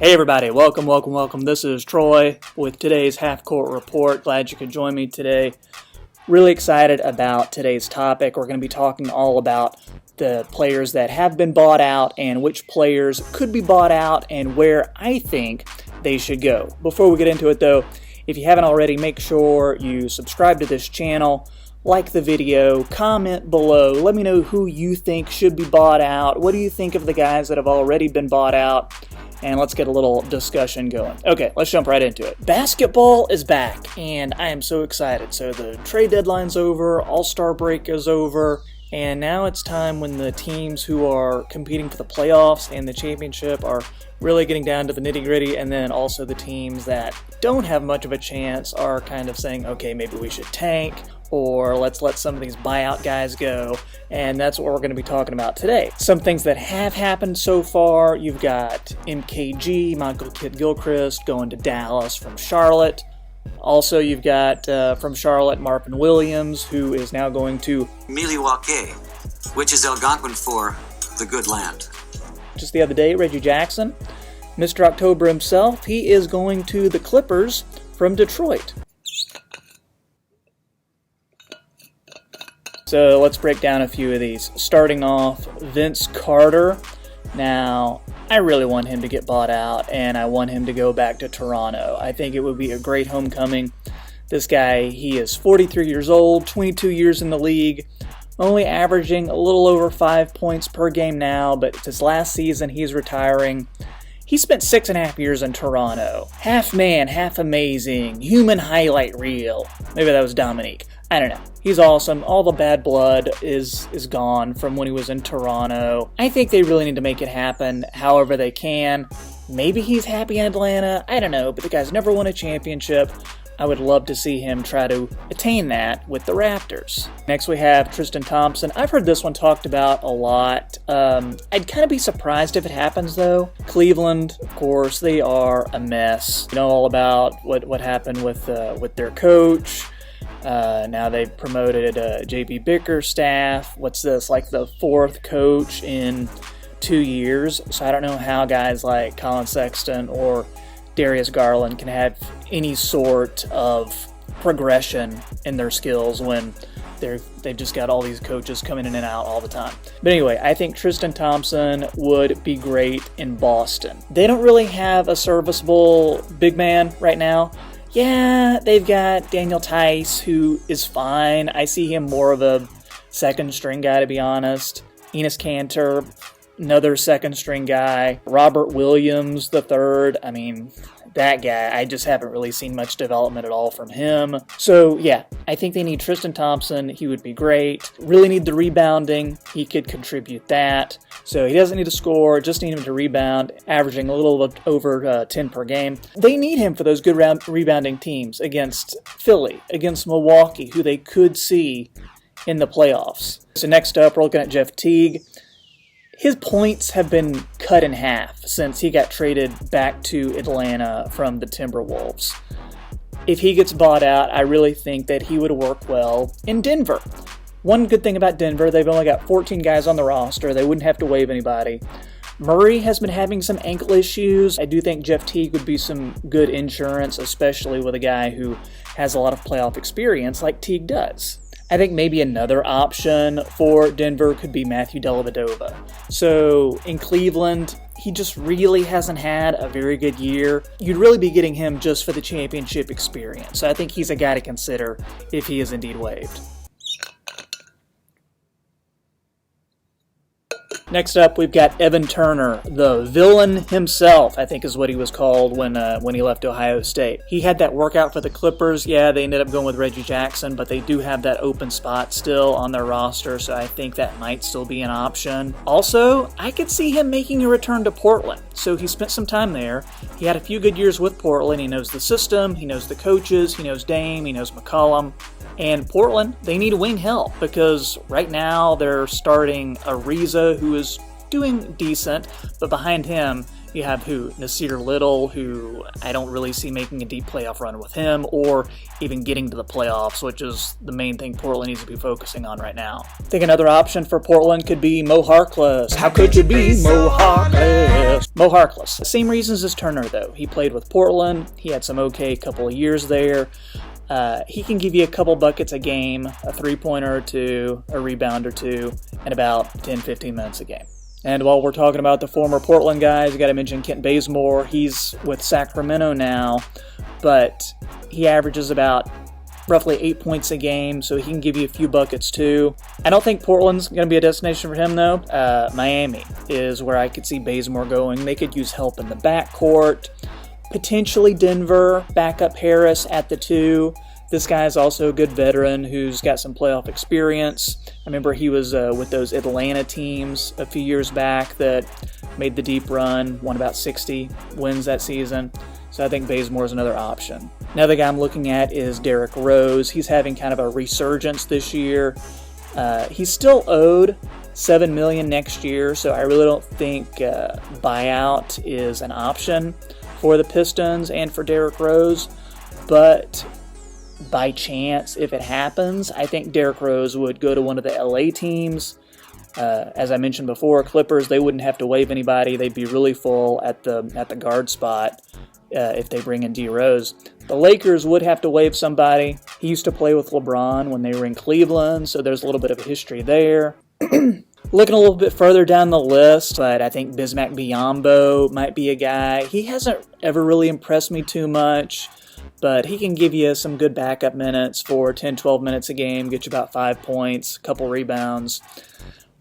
Hey everybody, welcome. This is Troy with today's Half Court Report. Glad you could join me today. Really excited about today's topic. We're going to be talking all about the players that have been bought out and which players could be bought out and where I think they should go. Before we get into it though, if you haven't already, make sure you subscribe to this channel, like the video, comment below, let me know who you think should be bought out, what do you think of the guys that have already been bought out, and let's get a little discussion going. Okay, let's jump right into it. Basketball is back, and I am so excited. So the trade deadline's over, All-Star break is over, and now it's time when the teams who are competing for the playoffs and the championship are really getting down to the nitty-gritty, and then also the teams that don't have much of a chance are kind of saying, okay, maybe we should tank, or let's let some of these buyout guys go, and that's what we're going to be talking about today. Some things that have happened so far: you've got MKG, Michael Kidd-Gilchrist, going to Dallas from Charlotte. Also, you've got from Charlotte, Marvin Williams, who is now going to Milwaukee, which is Algonquin for the good land. Just the other day, Reggie Jackson, Mr. October himself, he is going to the Clippers from Detroit. So let's break down a few of these. Starting off, Vince Carter. Now, I really want him to get bought out, and I want him to go back to Toronto. I think it would be a great homecoming. This guy, he is 43 years old, 22 years in the league, only averaging a little over 5 points per game now, but it's his last season, he's retiring. He spent 6.5 years in Toronto. Half man, half amazing, human highlight reel. Maybe that was Dominique. I don't know. He's awesome. All the bad blood is gone from when he was in Toronto. I think they really need to make it happen however they can. Maybe he's happy in Atlanta. I don't know, but the guy's never won a championship. I would love to see him try to attain that with the Raptors. Next we have Tristan Thompson. I've heard this one talked about a lot. I'd kind of be surprised if it happens though. Cleveland, of course, they are a mess. You know all about what happened with their coach. Now they've promoted J.B. Bickerstaff. What's this, like the fourth coach in 2 years? So I don't know how guys like Colin Sexton or Darius Garland can have any sort of progression in their skills when they've just got all these coaches coming in and out all the time. But anyway, I think Tristan Thompson would be great in Boston. They don't really have a serviceable big man right now. Yeah, they've got Daniel Tice, who is fine. I see him more of a second-string guy, to be honest. Enes Kanter, another second-string guy. Robert Williams III, I mean, that guy, I just haven't really seen much development at all from him. So, yeah, I think they need Tristan Thompson. He would be great. Really need the rebounding. He could contribute that. So he doesn't need to score, just need him to rebound, averaging a little over 10 per game. They need him for those good rebounding teams against Philly, against Milwaukee, who they could see in the playoffs. So next up, we're looking at Jeff Teague. His points have been cut in half since he got traded back to Atlanta from the Timberwolves. If he gets bought out, I really think that he would work well in Denver. One good thing about Denver, they've only got 14 guys on the roster. They wouldn't have to waive anybody. Murray has been having some ankle issues. I do think Jeff Teague would be some good insurance, especially with a guy who has a lot of playoff experience like Teague does. I think maybe another option for Denver could be Matthew Dellavedova. So in Cleveland, he just really hasn't had a very good year. You'd really be getting him just for the championship experience. So I think he's a guy to consider if he is indeed waived. Next up, we've got Evan Turner, the villain himself, I think is what he was called when he left Ohio State. He had that workout for the Clippers. Yeah, they ended up going with Reggie Jackson, but they do have that open spot still on their roster, so I think that might still be an option. Also, I could see him making a return to Portland. So he spent some time there. He had a few good years with Portland. He knows the system, he knows the coaches, he knows Dame, he knows McCollum. And Portland, they need wing help because right now they're starting Ariza, who is doing decent, but behind him You have who? Nasir Little, who I don't really see making a deep playoff run with him, or even getting to the playoffs, which is the main thing Portland needs to be focusing on right now. I think another option for Portland could be Mo Harkless. How could you be Mo Harkless? Mo Harkless. Same reasons as Turner, though. He played with Portland. He had some okay couple of years there. He can give you a couple buckets a game, a three-pointer or two, a rebound or two, and about 10-15 minutes a game. And while we're talking about the former Portland guys, you got to mention Kent Bazemore. He's with Sacramento now, but he averages about roughly 8 points a game, so he can give you a few buckets too. I don't think Portland's going to be a destination for him, though. Miami is where I could see Bazemore going. They could use help in the backcourt. Potentially Denver, backup Harris at the 2. This guy is also a good veteran who's got some playoff experience. I remember he was with those Atlanta teams a few years back that made the deep run, won about 60 wins that season. So I think Bazemore is another option. Another guy I'm looking at is Derrick Rose. He's having kind of a resurgence this year. He's still owed $7 million next year, so I really don't think buyout is an option for the Pistons and for Derrick Rose. But by chance, if it happens, I think Derrick Rose would go to one of the LA teams. As I mentioned before, Clippers, they wouldn't have to waive anybody. They'd be really full at the guard spot if they bring in D. Rose. The Lakers would have to waive somebody. He used to play with LeBron when they were in Cleveland, so there's a little bit of a history there. Looking a little bit further down the list, but I think Bismack Biyombo might be a guy. He hasn't ever really impressed me too much, but he can give you some good backup minutes for 10-12 minutes a game, get you about 5 points, a couple rebounds.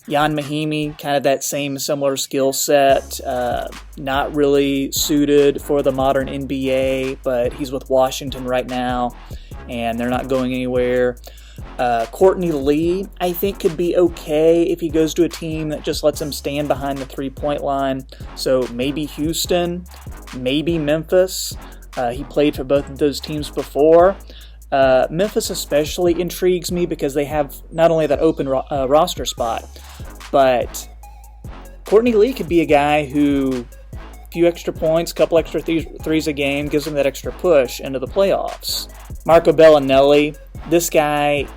Jan Mahimi, kind of that same similar skill set, not really suited for the modern NBA, but he's with Washington right now, and they're not going anywhere. Courtney Lee, I think, could be okay if he goes to a team that just lets him stand behind the three-point line. So maybe Houston, maybe Memphis. He played for both of those teams before. Memphis especially intrigues me because they have not only that open roster spot, but Courtney Lee could be a guy who, a few extra points, couple extra threes a game, gives him that extra push into the playoffs. Marco Bellinelli, this guy,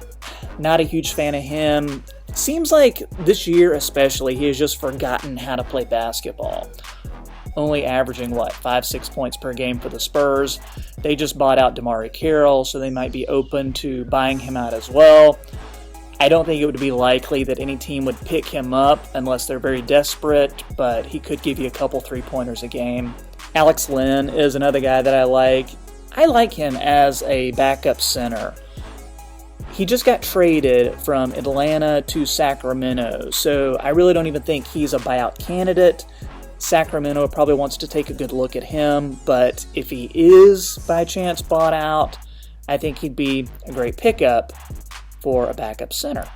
not a huge fan of him. Seems like this year especially, he has just forgotten how to play basketball. Only averaging, 5-6 points per game for the Spurs. They just bought out DeMarre Carroll, so they might be open to buying him out as well. I don't think it would be likely that any team would pick him up unless they're very desperate, but he could give you a couple three-pointers a game. Alex Len is another guy that I like. I like him as a backup center. He just got traded from Atlanta to Sacramento, so I really don't even think he's a buyout candidate. Sacramento probably wants to take a good look at him, but if he is by chance bought out, I think he'd be a great pickup for a backup center.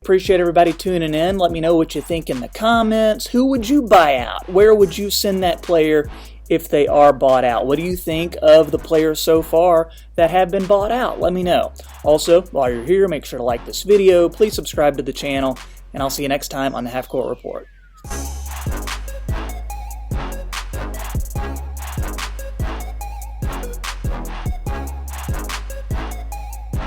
Appreciate everybody tuning in. Let me know what you think in the comments. Who would you buy out? Where would you send that player if they are bought out? What do you think of the players so far that have been bought out? Let me know. Also, while you're here, make sure to like this video. Please subscribe to the channel, and I'll see you next time on the Half Court Report.